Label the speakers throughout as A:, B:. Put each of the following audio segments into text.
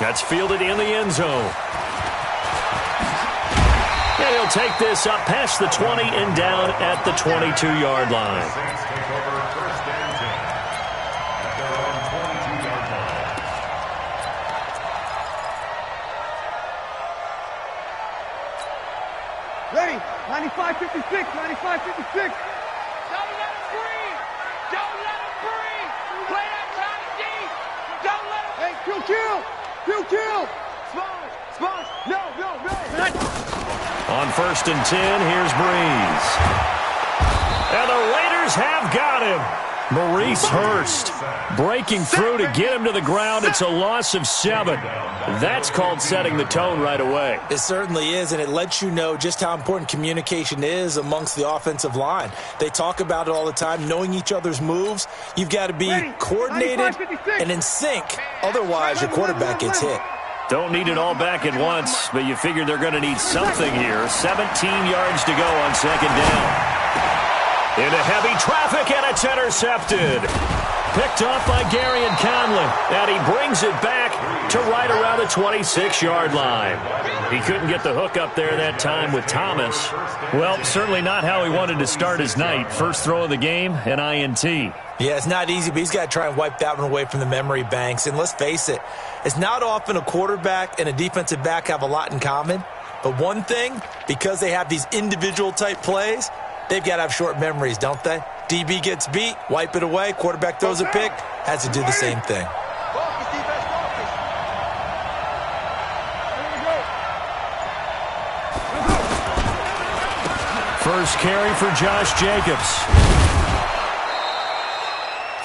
A: That's fielded in the end zone. And he'll take this up past the 20 and down at the 22-yard line.
B: Ready, 95-56, 95-56.
C: Don't let him breathe. Don't let him breathe. Play that time deep. Don't let him.
B: Hey, kill. Sponge. No.
A: On 1st and 10, here's Breeze. And the Raiders have got him. Maurice Hurst breaking through to get him to the ground. It's a loss of 7. That's called setting the tone right away.
D: It certainly is, and it lets you know just how important communication is amongst the offensive line. They talk about it all the time, knowing each other's moves. You've got to be coordinated and in sync. Otherwise, your quarterback gets hit.
A: Don't need it all back at once, but you figure they're going to need something here. 17 yards to go on 2nd down. Into heavy traffic, and it's intercepted. Picked off by Gary and Conley, and he brings it back to right around the 26-yard line. He couldn't get the hook up there that time with Thomas. Well, certainly not how he wanted to start his night. First throw of the game, an INT.
D: Yeah, it's not easy, but he's got to try and wipe that one away from the memory banks. And let's face it, it's not often a quarterback and a defensive back have a lot in common. But one thing, because they have these individual-type plays, they've got to have short memories, don't they? DB gets beat, wipe it away, quarterback throws a pick, has to do the same thing.
A: First carry for Josh Jacobs.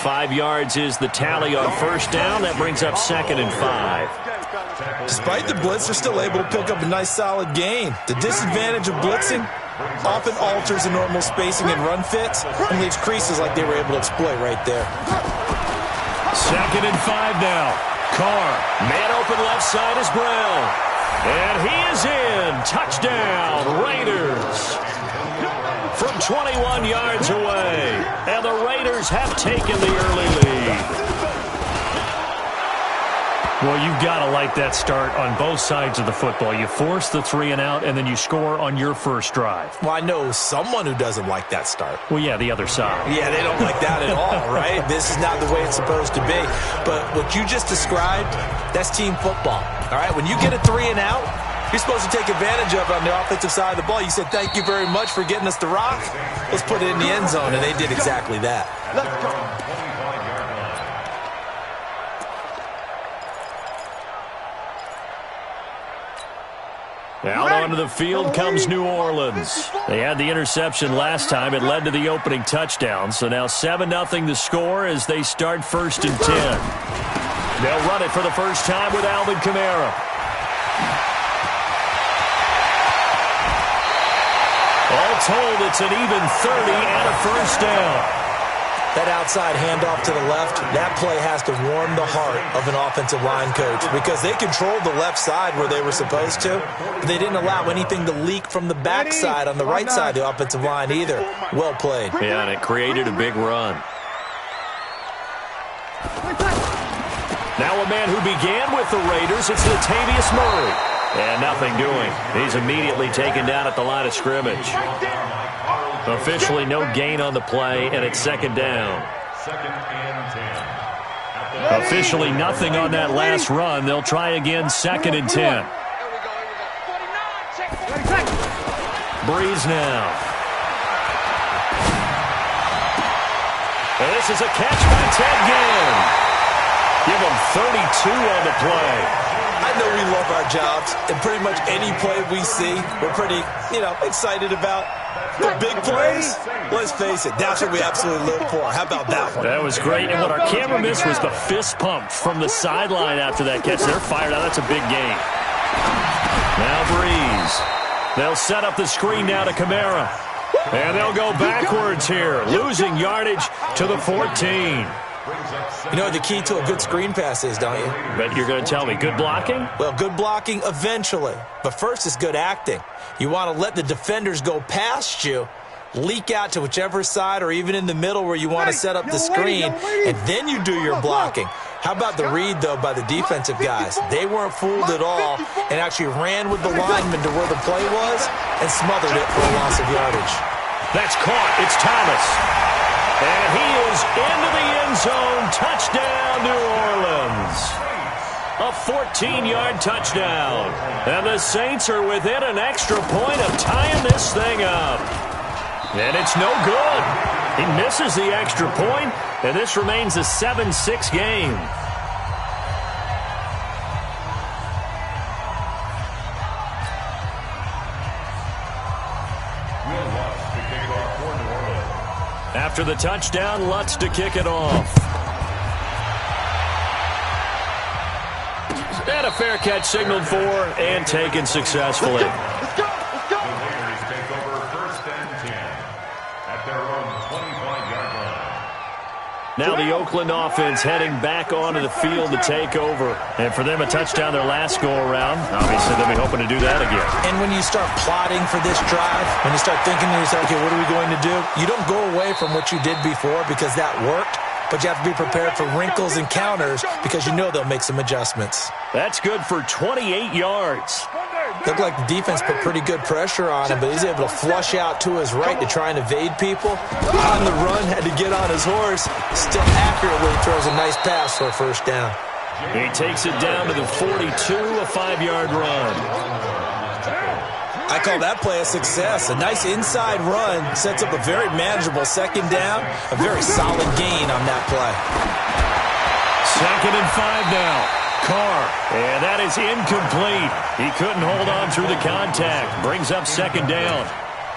A: 5 yards is the tally on 1st down. That brings up 2nd and 5.
D: Despite the blitz, they're still able to pick up a nice solid gain. The disadvantage of blitzing often alters the normal spacing and run fits and leaves creases like they were able to exploit right there.
A: 2nd and 5 now. Carr, man open left side is Brown. And he is in. Touchdown, Raiders. From 21 yards away. And the Raiders have taken the early lead. Well, you've got to like that start on both sides of the football. You force the 3 and out, and then you score on your first drive.
D: Well, I know someone who doesn't like that start.
A: Well, yeah, the other side.
D: Yeah, they don't like that at all, right? This is not the way it's supposed to be. But what you just described, that's team football. All right, when you get a 3 and out, you're supposed to take advantage of it on the offensive side of the ball. You said, thank you very much for getting us the rock. Let's put it in the end zone, and they did exactly that.
B: Let's go.
A: Out onto the field comes New Orleans. They had the interception last time. It led to the opening touchdown. So now 7-0 the score as they start 1st and 10. They'll run it for the first time with Alvin Kamara. All told, it's an even 30 and a 1st down.
D: That outside handoff to the left, that play has to warm the heart of an offensive line coach because they controlled the left side where they were supposed to, but they didn't allow anything to leak from the backside on the right side of the offensive line either. Well played.
A: Yeah, and it created a big run. Now a man who began with the Raiders, it's Latavius Murray. And nothing doing. He's immediately taken down at the line of scrimmage. Officially no gain on the play, and it's 2nd down. Officially nothing on that last run. They'll try again, 2nd and 10. Breeze now. And this is a catch by Ted Ginn. Give him 32 on the play.
D: I know we love our jobs, and pretty much any play we see, we're pretty, excited about. The big plays, let's face it, that's what we absolutely live for. How about that one?
A: That was great, and what our camera missed was the fist pump from the sideline after that catch. They're fired out. That's a big gain. Now Breeze. They'll set up the screen now to Kamara. And they'll go backwards here, losing yardage to the 14.
D: You know what the key to a good screen pass is, don't you?
A: Bet you're going to tell me. Good blocking?
D: Well, good blocking eventually. But first is good acting. You want to let the defenders go past you, leak out to whichever side or even in the middle where you want to set up the screen, and then you do your blocking. How about the read, though, by the defensive guys? They weren't fooled at all and actually ran with the lineman to where the play was and smothered it for a loss of yardage.
A: That's caught. It's Thomas. And he is into the end zone. Touchdown, New Orleans. A 14-yard touchdown. And the Saints are within an extra point of tying this thing up. And it's no good. He misses the extra point, and this remains a 7-6 game. After the touchdown, Lutz to kick it off. And a fair catch signaled for and taken successfully.
B: Let's go! Let's go!
E: Raiders take over 1st and 10 at their own 25-yard line.
A: Now the Oakland offense heading back onto the field to take over. And for them, a touchdown their last go-around. Obviously, they'll be hoping to do that again.
D: And when you start plotting for this drive, when you start thinking to yourself, okay, what are we going to do? You don't go away from what you did before because that worked. But you have to be prepared for wrinkles and counters because you know they'll make some adjustments.
A: That's good for 28 yards.
D: Looked like the defense put pretty good pressure on him, but he's able to flush out to his right to try and evade people. On the run, had to get on his horse. Still accurately throws a nice pass for a first down.
A: He takes it down to the 42, a 5-yard run.
D: I call that play a success. A nice inside run sets up a very manageable second down. A very solid gain on that play.
A: 2nd and 5 now. Carr, and that is incomplete. He couldn't hold on through the contact. Brings up 2nd down.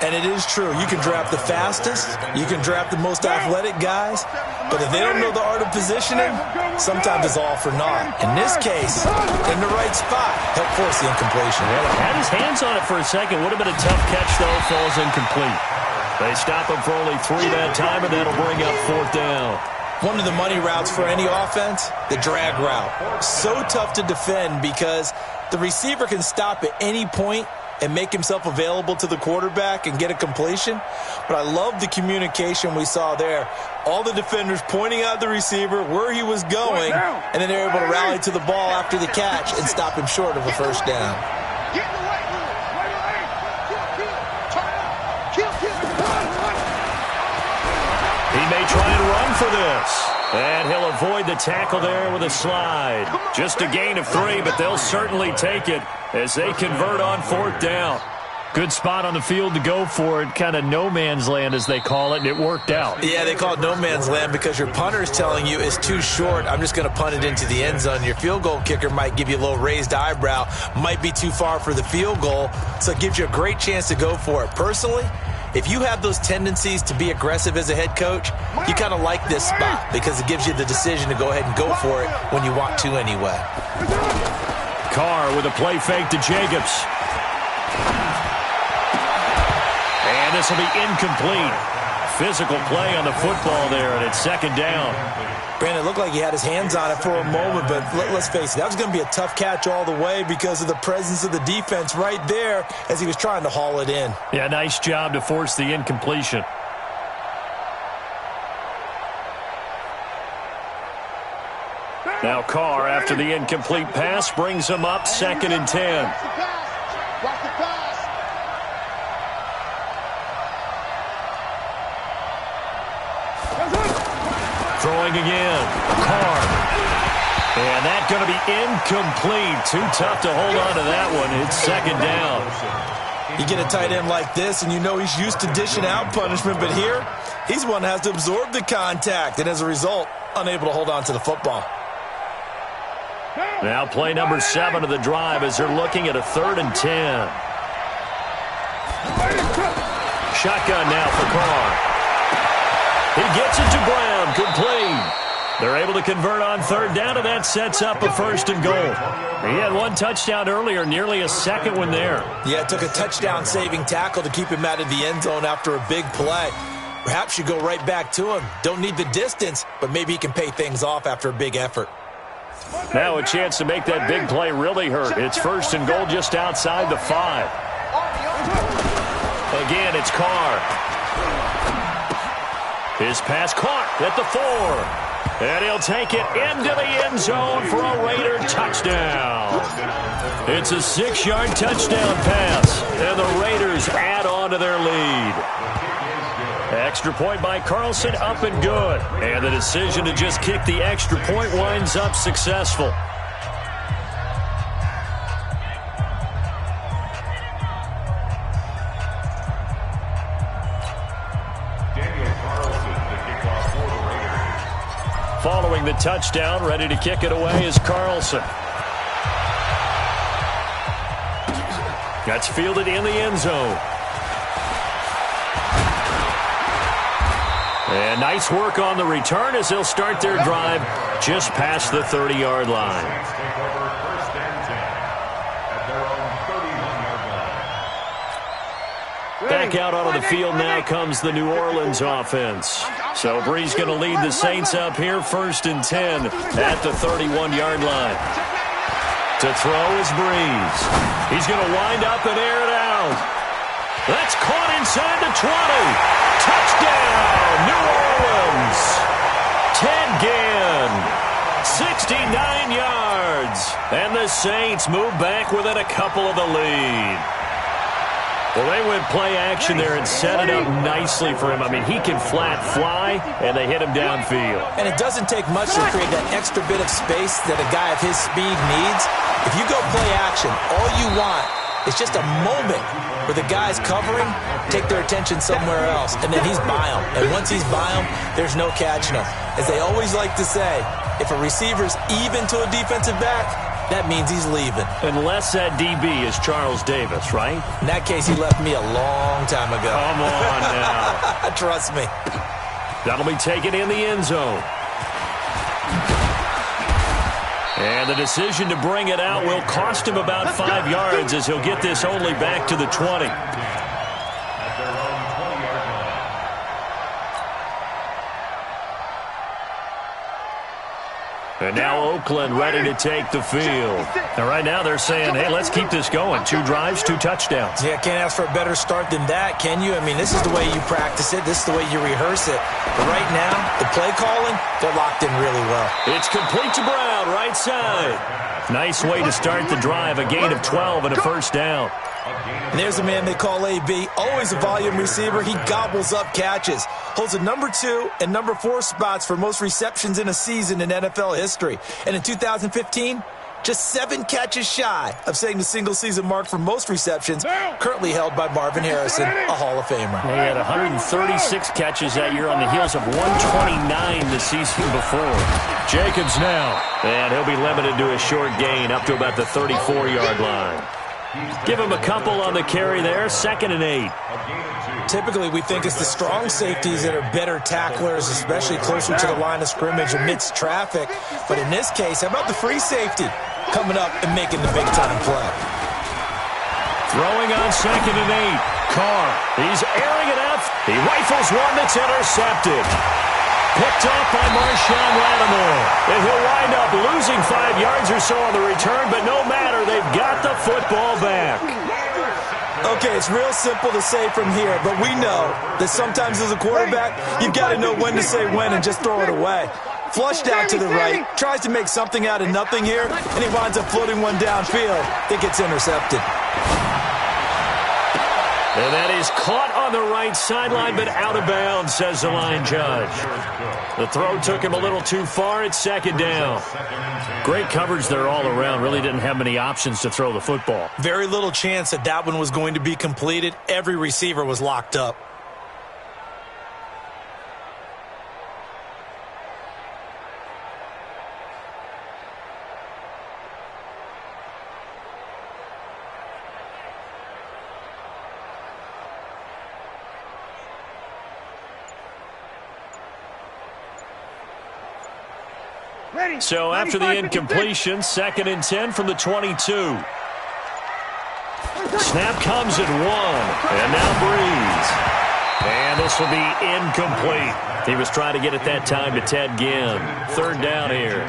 D: And it is true. You can draft the fastest. You can draft the most athletic guys. But if they don't know the art of positioning, sometimes it's all for naught. In this case, in the right spot, helped force the incompletion.
A: Yeah, had his hands on it for a second. Would have been a tough catch, though. Falls incomplete. They stop him for only 3 that time, and that'll bring up 4th down.
D: One of the money routes for any offense, the drag route. So tough to defend because the receiver can stop at any point and make himself available to the quarterback and get a completion. But I love the communication we saw there. All the defenders pointing out the receiver, where he was going, and then they're able to rally to the ball after the catch and stop him short of a first down.
B: Get in the way!
A: He may try and run for this. And he'll avoid the tackle there with a slide. Just a gain of 3, but they'll certainly take it as they convert on 4th down. Good spot on the field to go for it. Kind of no man's land, as they call it, and it worked out.
D: Yeah, they call it no man's land because your punter's telling you it's too short. I'm just going to punt it into the end zone. Your field goal kicker might give you a little raised eyebrow. Might be too far for the field goal, so it gives you a great chance to go for it. Personally, if you have those tendencies to be aggressive as a head coach, you kind of like this spot because it gives you the decision to go ahead and go for it when you want to anyway.
A: Carr with a play fake to Jacobs. And this will be incomplete. Physical play on the football there, and it's 2nd down.
D: Brandon, it looked like he had his hands on it for a moment, but let's face it, that was going to be a tough catch all the way because of the presence of the defense right there as he was trying to haul it in.
A: Yeah, nice job to force the incompletion. Now Carr, after the incomplete pass, brings him up 2nd and 10.
B: Watch the pass.
A: Throwing again. Carr. And that's going to be incomplete. Too tough to hold on to that one. It's 2nd down.
D: You get a tight end like this, and you know he's used to dishing out punishment, but here, he's one that has to absorb the contact, and as a result, unable to hold on to the football.
A: Now play number 7 of the drive as they're looking at a 3rd and 10. Shotgun now for Carr. He gets it to Brown, complete. They're able to convert on 3rd down, and that sets up a 1st and goal. He had 1 touchdown earlier, nearly a 2nd one there.
D: Yeah, it took a touchdown-saving tackle to keep him out of the end zone after a big play. Perhaps you go right back to him. Don't need the distance, but maybe he can pay things off after a big effort.
A: Now a chance to make that big play really hurt. It's 1st and goal just outside the 5. Again, it's Carr. His pass caught at the 4. And he'll take it into the end zone for a Raider touchdown. It's a 6-yard touchdown pass, and the Raiders add on to their lead. Extra point by Carlson, up and good. And the decision to just kick the extra point winds up successful. Following the touchdown, ready to kick it away is Carlson. That's fielded in the end zone. And nice work on the return as they'll start their drive just past the 30-yard line. Back out onto the field now comes the New Orleans offense. So Brees going to lead the Saints up here, 1st and 10 at the 31-yard line. To throw is Brees. He's going to wind up and air it out. That's caught inside the 20. Touchdown, New Orleans. Ted Ginn, 69 yards. And the Saints move back within a couple of the lead. Well, they went play action there and set it up nicely for him. I mean, he can flat fly, and they hit him downfield. And it doesn't take much to create that extra bit of space that a guy of his speed needs. If you go play action, all you want is just a moment where the guys covering take their attention somewhere else, and then he's by him. And once he's by him, there's no catching him. As they always like to say, if a receiver's even to a defensive back, that means he's leaving. Unless that DB is Charles Davis, right? In that case, he left me a long time ago. Come on now. Trust me. That'll be taken in the end zone. And the decision to bring it out will cost him about 5 yards as he'll get this only back to the 20. And now Oakland ready to take the field. And right now they're saying, hey, let's keep this going. 2 drives, 2 touchdowns. Yeah, can't ask for a better start than that, can you? I mean, this is the way you practice it. This is the way you rehearse it. But right now, the play calling, they're locked in really well. It's complete to Brown, right side. Nice way to start the drive. A gain of 12 and a first down. And there's a man they call AB. Always a volume receiver. He gobbles up catches. Holds the number 2 and number 4 spots for most receptions in a season in NFL history. And in 2015, just 7 catches shy of setting the single-season mark for most receptions, currently held by Marvin Harrison, a Hall of Famer. He had 136 catches that year on the heels of 129 the season before. Jacobs now, and he'll be limited to a short gain up to about the 34-yard line. Give him a couple on the carry there, 2nd and 8. Typically, we think it's the strong safeties that are better tacklers, especially closer to the line of scrimmage amidst traffic. But in this case, how about the free safety coming up and making the big-time play? Throwing on 2nd and 8. Carr, he's airing it out. He rifles one that's intercepted. Picked off by Marshawn Lattimore. And he'll wind up losing 5 yards or so on the return, but no matter, they've got the football back. Okay, it's real simple to say from here, but we know that sometimes as a quarterback, you've got to know when to say when and just throw it away. Flushed out to the right, tries to make something out of nothing here, and he winds up floating one downfield that gets intercepted. And that is caught on the right sideline, but out of bounds, says the line judge. The throw took him a little too far. It's 2nd down. Great coverage there all around. Really didn't have many options to throw the football. Very little chance that that one was going to be completed. Every receiver was locked up. So after the incompletion, 2nd and 10 from the 22. Snap comes at 1, and now Brees. And this will be incomplete. He was trying to get it that time to Ted Ginn. Third down here.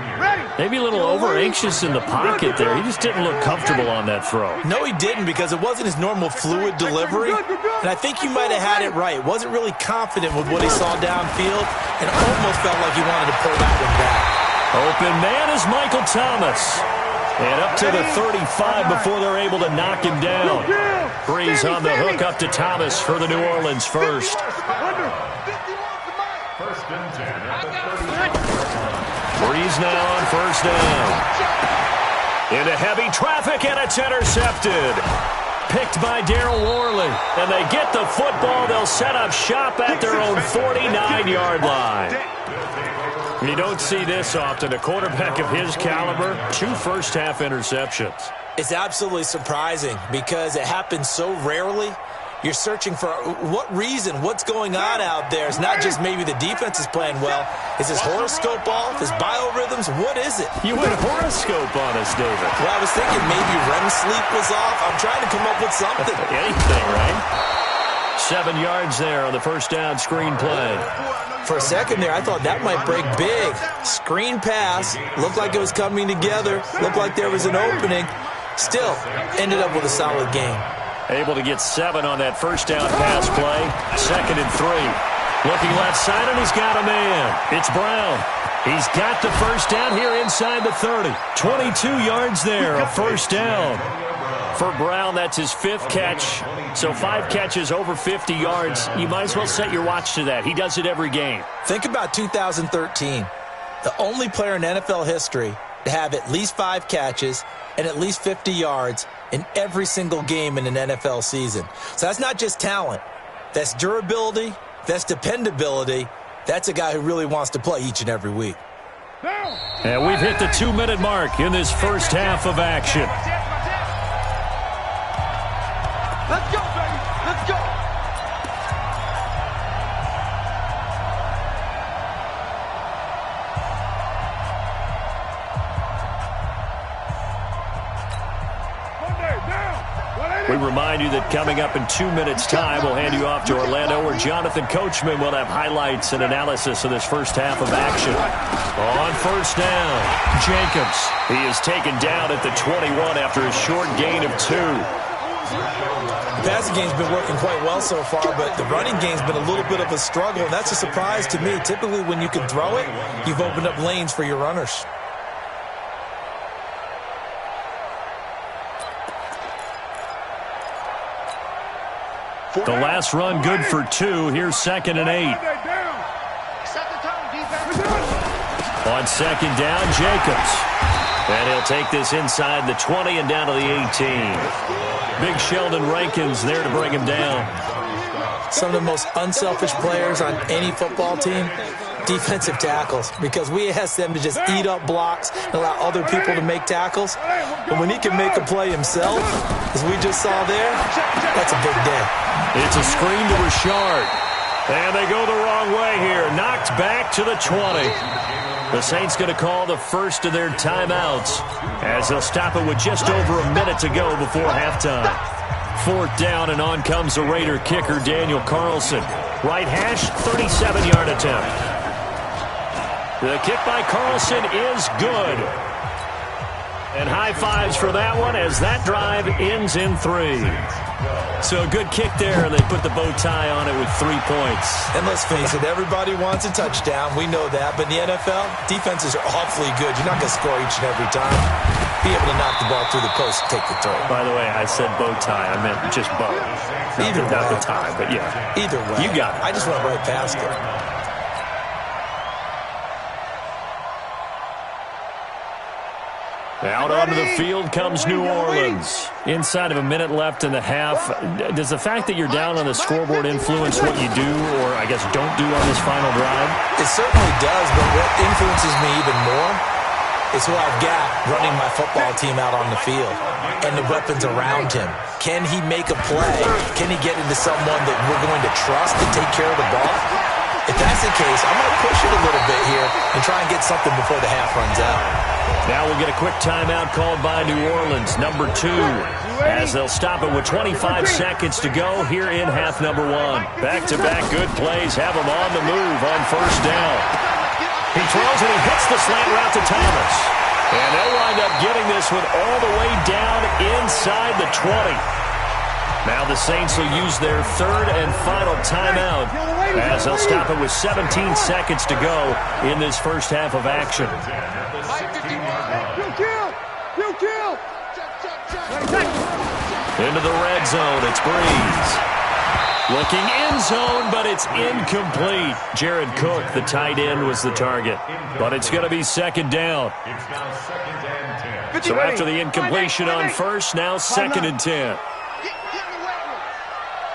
A: Maybe a little over-anxious in the pocket there. He just didn't look comfortable on that throw.
D: No, he didn't, because it wasn't his normal fluid delivery. And I think you might have had it right. Wasn't really confident with what he saw downfield, and almost felt like he wanted to pull that one back.
A: Open man is Michael Thomas. And up to the 35 before they're able to knock him down. Breeze on the hook up to Thomas for the New Orleans first.
E: First and 10 at the 30.
A: Breeze now on first down. Into heavy traffic, and it's intercepted. Picked by Darryl Worley. And they get the football. They'll set up shop at their own 49-yard line. You don't see this often. A quarterback of his caliber, 2 first-half interceptions.
D: It's absolutely surprising because it happens so rarely. You're searching for what reason, what's going on out there. It's not just maybe the defense is playing well. Is his horoscope off? His biorhythms? What is it?
A: You went horoscope on us, David.
D: Well, I was thinking maybe REM sleep was off. I'm trying to come up with something.
A: Anything, right? 7 yards there on the first down screen play.
D: For a second there, I thought that might break big. Screen pass. Looked like it was coming together. Looked like there was an opening. Still, ended up with a solid game.
A: Able to get 7 on that first down pass play. 2nd and 3. Looking left side, and he's got a man. It's Brown. He's got the first down here inside the 30. 22 yards there, a first down. For Brown, that's his 5th catch. So 5 catches over 50 yards. You might as well set your watch to that. He does it every game.
D: Think about 2013. The only player in NFL history to have at least 5 catches and at least 50 yards in every single game in an NFL season. So that's not just talent. That's durability. That's dependability. That's a guy who really wants to play each and every week.
A: And we've hit the 2-minute mark in this first half of action.
B: Let's go, baby. Let's go.
A: We remind you that coming up in 2 minutes' time, we'll hand you off to Orlando, where Jonathan Coachman will have highlights and analysis of this first half of action. On first down, Jacobs. He is taken down at the 21 after a short gain of 2.
D: The passing game's been working quite well so far, but the running game's been a little bit of a struggle, and that's a surprise to me. Typically, when you can throw it, you've opened up lanes for your runners.
A: The last run good for 2. Here's 2nd and 8.
B: Set the tone, defense.
A: On 2nd down, Jacobs. And he'll take this inside the 20 and down to the 18. Big Sheldon Rankins there to bring him down.
D: Some of the most unselfish players on any football team, defensive tackles, because we ask them to just eat up blocks and allow other people to make tackles. But when he can make a play himself, as we just saw there, that's a big day.
A: It's a screen to Richard. And they go the wrong way here. Knocked back to the 20. The Saints going to call the first of their timeouts, as they'll stop it with just over a minute to go before halftime. 4th down, and on comes the Raider kicker, Daniel Carlson. Right hash, 37-yard attempt. The kick by Carlson is good. And high fives for that one, as that drive ends in 3. So a good kick there, and they put the bow tie on it with 3 points.
D: And let's face it, everybody wants a touchdown. We know that. But in the NFL, defenses are awfully good. You're not going to score each and every time. Be able to knock the ball through the post and take the throw.
A: By the way, I said bow tie. I meant just bow. Not the tie, but yeah.
D: Either way.
A: You got it.
D: I just went right past it.
A: Out onto the field comes New Orleans. Inside of a minute left in the half. Does the fact that you're down on the scoreboard influence what you do, or I guess don't do on this final drive?
D: It certainly does, but what influences me even more is who I've got running my football team out on the field and the weapons around him. Can he make a play? Can he get into someone that we're going to trust to take care of the ball? If that's the case, I'm going to push it a little bit here and try and get something before the half runs out.
A: Now we'll get a quick timeout called by New Orleans, number 2, as they'll stop it with 25 seconds to go here in half number 1. Back-to-back good plays have him on the move on first down. He throws and he hits the slant route to Thomas. And they'll wind up getting this one all the way down inside the 20. Now the Saints will use their third and final timeout as they'll stop it with 17 seconds to go in this first half of action. Into the red zone, it's Breeze. Looking end zone, but it's incomplete. Jared Cook, the tight end, was the target. But it's going to be second down. So after the incompletion on first, now second and 10.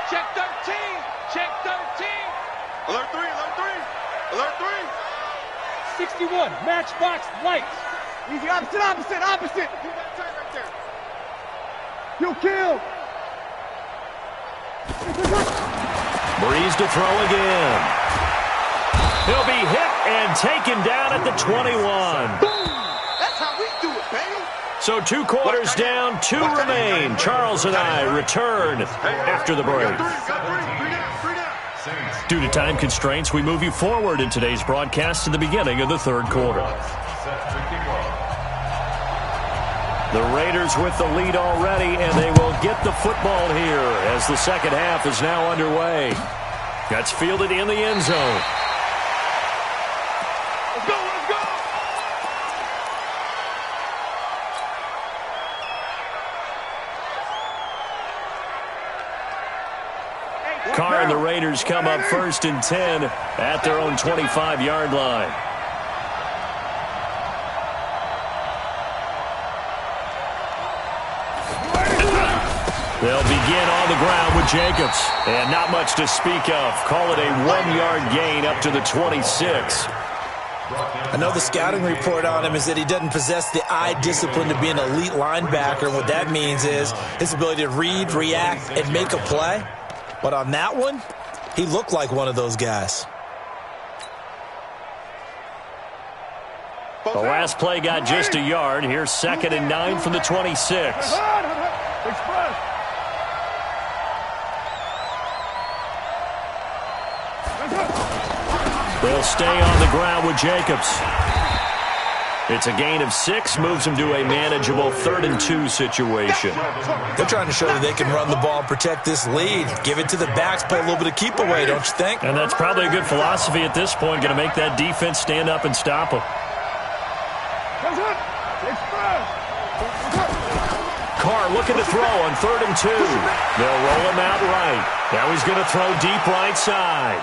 C: Check 13. Check 13.
B: Alert 3, alert 3. Alert 3.
C: 61. Matchbox lights.
B: Easy, opposite. Right there. You kill.
A: Breeze to throw again. He'll be hit and taken down at the 21.
B: That's how we do it, baby.
A: So 2 quarters down, 2 remain. Charles and I return after the break. Due to time constraints, we move you forward in today's broadcast to the beginning of the third quarter. The Raiders with the lead already, and they will get the football here as the second half is now underway. That's fielded in the end zone.
B: Let's go.
A: Carr and the Raiders come up first and 10 at their own 25-yard line. They'll begin on the ground with Jacobs. And not much to speak of. Call it a 1-yard gain up to the 26.
D: I know the scouting report on him is that he doesn't possess the eye discipline to be an elite linebacker. What that means is his ability to read, react, and make a play. But on that one, he looked like one of those guys.
A: The last play got just a yard. Here's second and 9 from the 26. They'll stay on the ground with Jacobs. It's a gain of 6, moves him to a manageable 3rd and 2 situation.
D: They're trying to show that they can run the ball and protect this lead. Give it to the backs, play a little bit of keep away, don't you think?
A: And that's probably a good philosophy at this point, going to make that defense stand up and stop him. Carr looking to throw on 3rd and 2. They'll roll him out right. Now he's going to throw deep right side.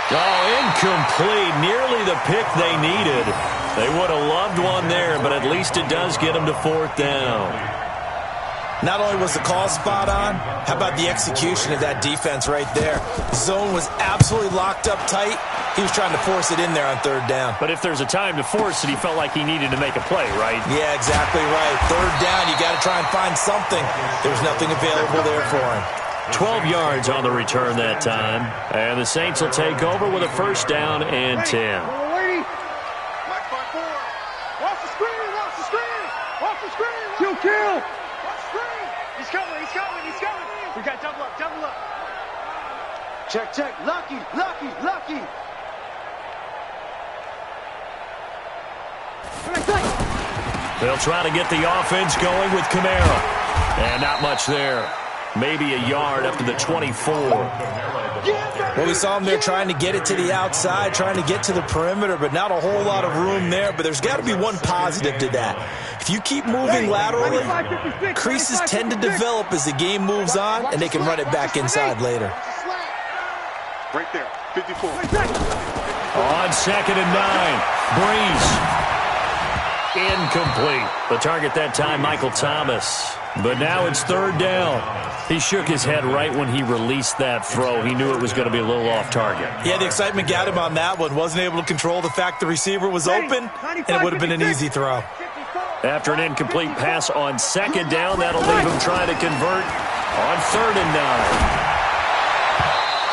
A: Oh, incomplete. Nearly the pick they needed. They would have loved one there, but at least it does get them to 4th down.
D: Not only was the call spot on, how about the execution of that defense right there? The zone was absolutely locked up tight. He was trying to force it in there on 3rd down.
A: But if there's a time to force it, he felt like he needed to make a play, right?
D: Yeah, exactly right. 3rd down, you got to try and find something. There's nothing available there for him.
A: 12 yards on the return that time. And the Saints will take over with a 1st down and 10.
B: Kill. He's coming. We got double up. Check. Lucky.
A: They'll try to get the offense going with Kamara. And not much there. Maybe a yard up to the 24.
D: Well, we saw him there trying to get it to the outside, trying to get to the perimeter, but not a whole lot of room there. But there's got to be one positive to that. If you keep moving laterally, creases tend to develop as the game moves on, and they can run it back inside later.
B: Right there, 54.
A: On 2nd and 9, Breeze. Incomplete. The target that time, Michael Thomas. But now it's 3rd down. He shook his head right when he released that throw. He knew it was going to be a little off target.
D: Yeah, the excitement got him on that one. Wasn't able to control the fact the receiver was open, and it would have been an easy throw.
A: After an incomplete pass on 2nd down, that'll leave him trying to convert on 3rd and 9.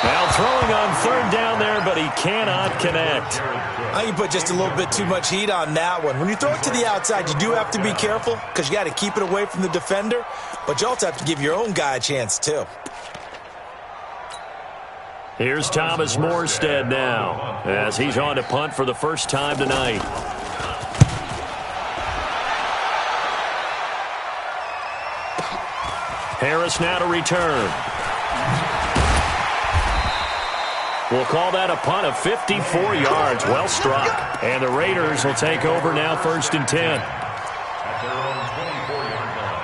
A: Now throwing on third down there, but he cannot connect.
D: I think you put just a little bit too much heat on that one. When you throw it to the outside, you do have to be careful because you got to keep it away from the defender, but you also have to give your own guy a chance too.
A: Here's Thomas Morstead now as he's on to punt for the first time tonight. Harris now to return. We'll call that a punt of 54 yards. Well struck. And the Raiders will take over now, 1st and 10.
E: At their own 24-yard line.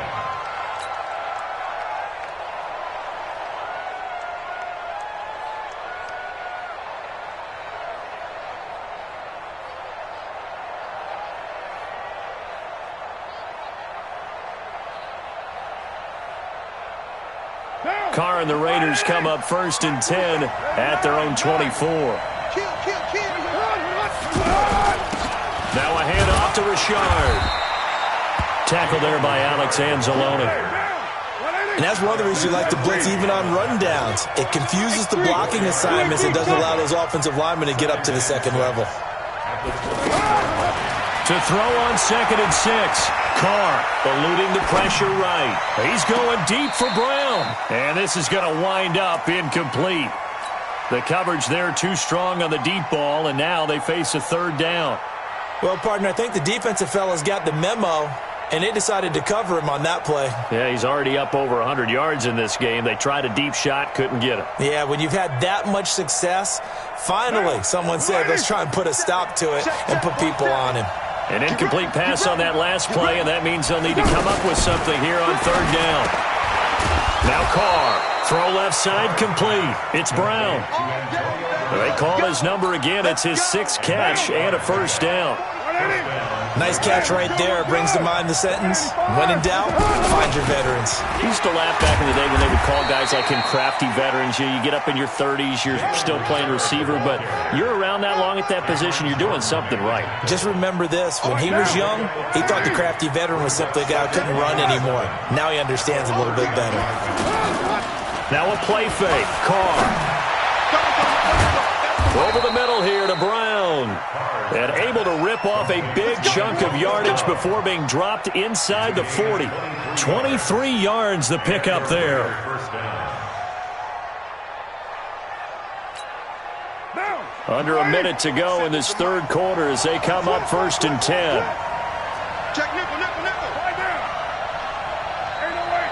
A: Carr and the Raiders come up 1st and 10 at their own 24. Now a handoff to Richard. Tackle there by Alex Anzalone.
D: And that's one of the reasons you like to blitz even on rundowns. It confuses the blocking assignments. It doesn't allow those offensive linemen to get up to the second level.
A: To throw on 2nd and 6. Carr eluding the pressure right. He's going deep for Brown. And this is going to wind up incomplete. The coverage there too strong on the deep ball, and now they face a 3rd down.
D: Well, partner, I think the defensive fellas got the memo, and they decided to cover him on that play.
A: Yeah, he's already up over 100 yards in this game. They tried a deep shot, couldn't get him.
D: Yeah, when you've had that much success, finally someone said, let's try and put a stop to it and put people on him.
A: An incomplete pass on that last play, and that means they'll need to come up with something here on 3rd down. Now Carr, throw left side complete. It's Brown. They call his number again. It's his 6th catch and a 1st down.
D: Nice catch right there. Brings to mind the sentence, when in doubt, find your veterans.
A: I used to laugh back in the day when they would call guys like him crafty veterans. You get up in your 30s, you're still playing receiver, but you're around that long at that position, you're doing something right.
D: Just remember this. When he was young, he thought the crafty veteran was simply a guy who couldn't run anymore. Now he understands a little bit better.
A: Now a play fake. Carr. Over the middle here to Brown. And able to rip off a big chunk of yardage before being dropped inside the 40. 23 yards the pickup there. Under a minute to go in this 3rd quarter as they come up 1st and 10.
B: Check nickel. Right down. Ain't no way.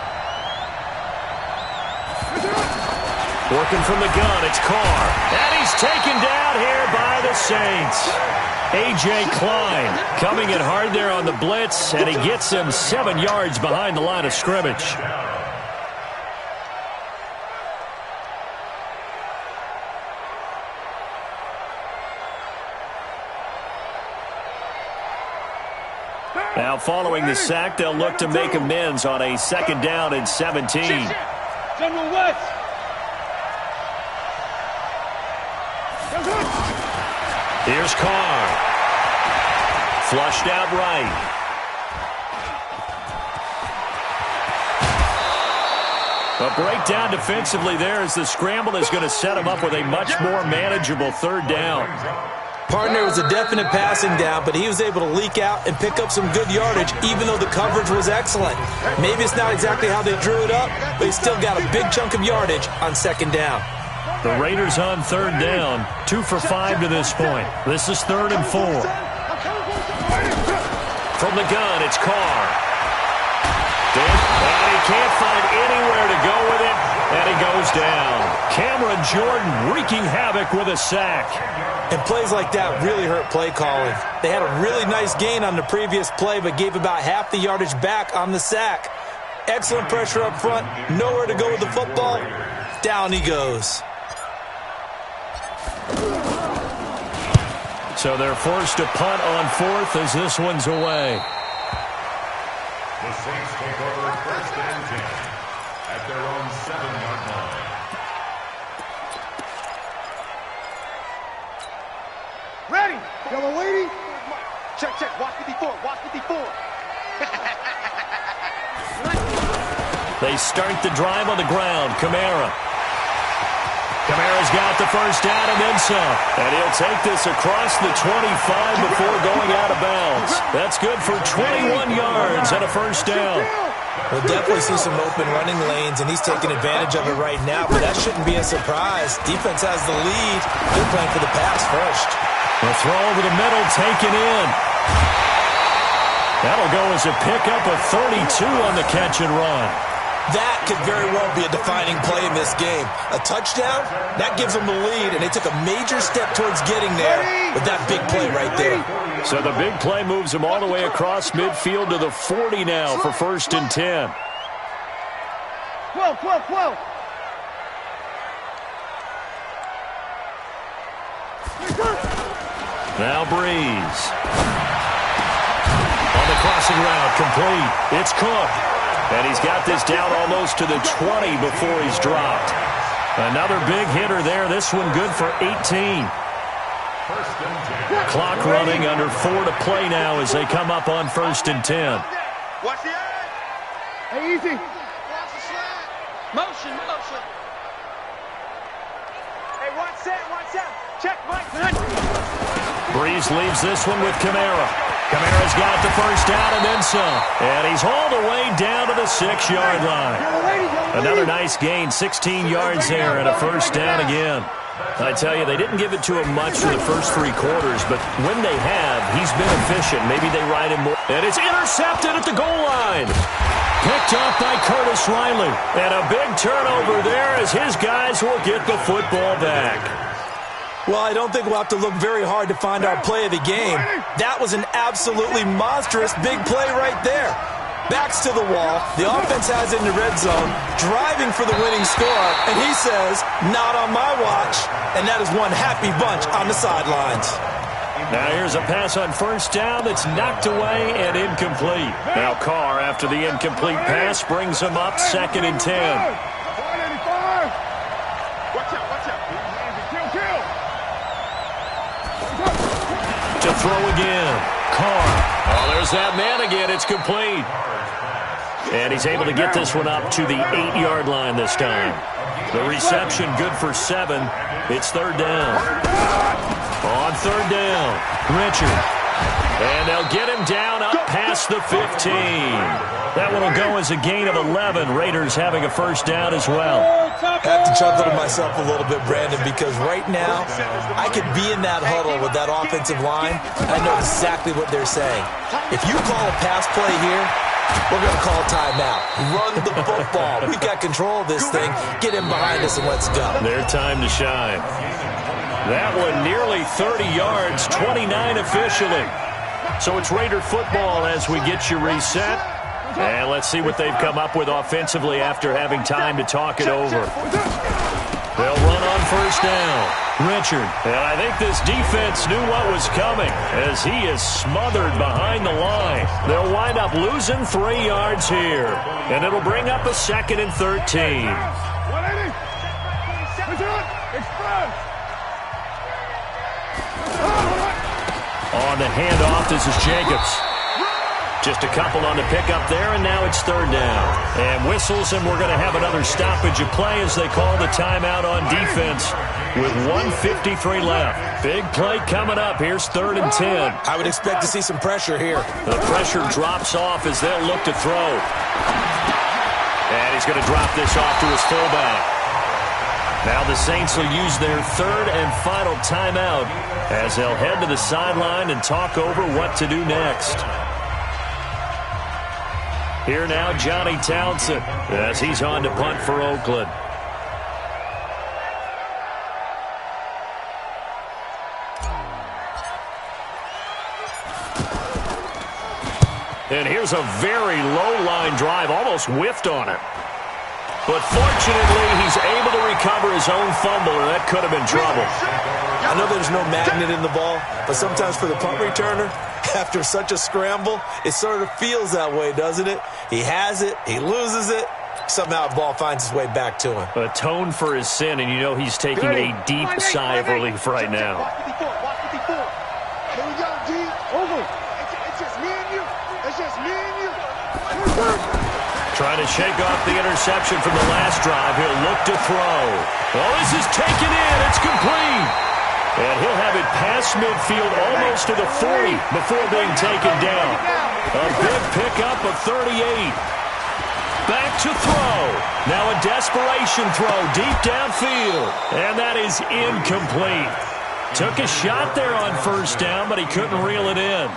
A: Working from the gun, it's Carr. And he's taken down here by the Saints. A.J. Klein coming in hard there on the blitz, and he gets him 7 yards behind the line of scrimmage. Now following the sack, they'll look to make amends on a 2nd down and 17.
C: General West.
A: Here's Carr. Flushed out right. A breakdown defensively there as the scramble is going to set him up with a much more manageable 3rd down.
D: Partner, was a definite passing down, but he was able to leak out and pick up some good yardage, even though the coverage was excellent. Maybe it's not exactly how they drew it up, but he still got a big chunk of yardage on 2nd down.
A: The Raiders on 3rd down, 2 for 5 to this point. This is 3rd and 4. From the gun, it's Carr. And he can't find anywhere to go with it, and he goes down. Cameron Jordan wreaking havoc with a sack.
D: And plays like that really hurt play calling. They had a really nice gain on the previous play, but gave about half the yardage back on the sack. Excellent pressure up front, nowhere to go with the football. Down he goes.
A: So they're forced to punt on 4th as this one's away.
E: The Saints take over 1st and 10 at their own 7-yard line.
B: Ready. Yellow lady. Check. Watch 54. Watch 54.
A: They start the drive on the ground. Kamara Kamara's got the first down and then some. And he'll take this across the 25 before going out of bounds. That's good for 21 yards and a first down.
D: We'll definitely see some open running lanes, and he's taking advantage of it right now, but that shouldn't be a surprise. Defense has the lead. They're playing for the pass first.
A: The throw over the middle, taken in. That'll go as a pickup of 32 on the catch and run.
D: That could very well be a defining play in this game. A touchdown, that gives them the lead, and they took a major step towards getting there with that big play right there.
A: So the big play moves them all the way across midfield to the 40 now for 1st and 10.
B: 12.
A: Now Breeze. On the crossing route, complete. It's Cook. And he's got this down almost to the 20 before he's dropped. Another big hitter there. This one good for 18. Clock running, under 4 to play now as they come up on 1st and 10.
C: Watch the eye.
B: Hey, easy.
C: Watch the slide. Motion. Hey, watch that. Check, Mike.
A: Breeze leaves this one with Kamara. Kamara's got the first down and then some. And he's all the way down to the 6-yard line. Another nice gain, 16 yards there and a first down again. I tell you, they didn't give it to him much for the first 3 quarters, but when they have, he's been efficient. Maybe they ride him more. And it's intercepted at the goal line. Picked off by Curtis Riley. And a big turnover there as his guys will get the football back.
D: Well, I don't think we'll have to look very hard to find our play of the game. That was an absolutely monstrous big play right there. Backs to the wall. The offense has it in the red zone, driving for the winning score, and he says, not on my watch. And that is one happy bunch on the sidelines.
A: Now here's a pass on first down that's knocked away and incomplete. Now Carr, after the incomplete pass, brings him up 2nd and 10.
C: Watch out.
A: To throw again. Carr. Oh, there's that man again. It's complete. And he's able to get this one up to the 8-yard line this time. The reception good for 7. It's 3rd down. On 3rd down, Richard. And they'll get him down up past the 15. That one will go as a gain of 11. Raiders having a first down as well.
D: I have to chuckle to myself a little bit, Brandon, because right now I could be in that huddle with that offensive line. I know exactly what they're saying. If you call a pass play here, we're going to call timeout. Run the football. We got control of this thing. Get him behind us and let's go.
A: Their time to shine. That one nearly 30 yards, 29 officially. So it's Raider football as we get you reset. And let's see what they've come up with offensively after having time to talk it over. They'll run on first down. Richard. And I think this defense knew what was coming as he is smothered behind the line. They'll wind up losing 3 yards here. And it'll bring up a 2nd and 13. On the handoff, this is Jacobs. Just a couple on the pickup there, and now it's 3rd down. And whistles, and we're going to have another stoppage of play as they call the timeout on defense with 1:53 left. Big play coming up. Here's 3rd and 10.
D: I would expect to see some pressure here.
A: The pressure drops off as they'll look to throw. And he's going to drop this off to his fullback. Now the Saints will use their 3rd and final timeout as they'll head to the sideline and talk over what to do next. Here now, Johnny Townsend, as he's on to punt for Oakland. And here's a very low-line drive, almost whiffed on it. But fortunately, he's able to recover his own fumble, or that could have been trouble.
D: I know there's no magnet in the ball, but sometimes for the punt returner, after such a scramble, it sort of feels that way, doesn't it? He has it, he loses it, somehow the ball finds its way back to him.
A: Atone for his sin, and you know he's taking a deep sigh of relief right now.
B: Watch 54. Here we go, G. Over. It's just me and you. It's just me and you.
A: Trying to shake off the interception from the last drive. He'll look to throw. Oh, this is taken in. It's complete. And he'll have it past midfield almost to the 40 before being taken down. A big pickup of 38. Back to throw. Now a desperation throw deep downfield. And that is incomplete. Took a shot there on first down, but he couldn't reel it in.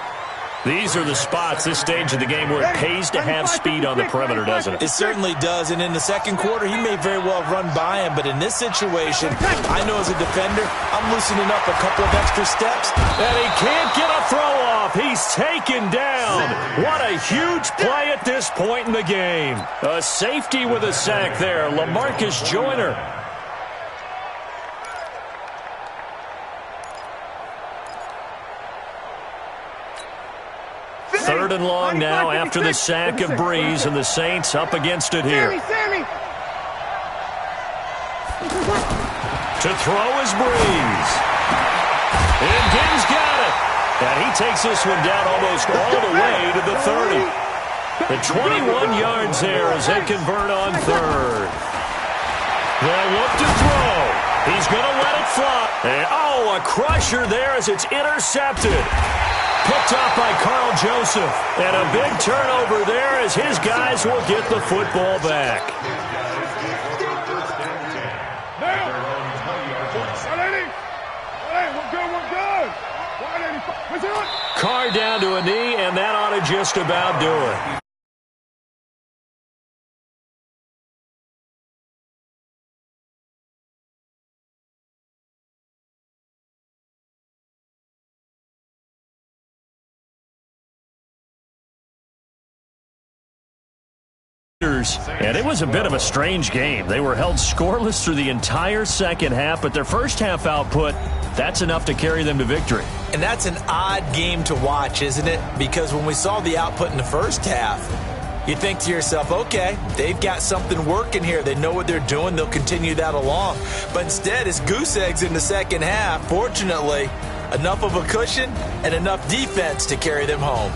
A: These are the spots, this stage of the game, where it pays to have speed on the perimeter, doesn't it?
D: It certainly does, and in the second quarter, he may very well run by him, but in this situation, I know as a defender, I'm loosening up a couple of extra steps.
A: And he can't get a throw off. He's taken down. What a huge play at this point in the game. A safety with a sack there, LaMarcus Joyner. Third and long now after the sack of Breeze, and the Saints up against it here. To throw is Breeze. And Gibbs got it. And he takes this one down almost all the way to the 30. The 21 yards there as they convert on third. They'll look to throw. He's going to let it fly. And, oh, a crusher there as it's intercepted. Picked off by Carl Joseph. And a big turnover there as his guys will get the football back. Carr down to a knee, and that ought to just about do it. And it was a bit of a strange game. They were held scoreless through the entire second half, but their first half output, that's enough to carry them to victory.
D: And that's an odd game to watch, isn't it? Because when we saw the output in the first half, you think to yourself, okay, they've got something working here. They know what they're doing. They'll continue that along. But instead, it's goose eggs in the second half. Fortunately, enough of a cushion and enough defense to carry them home.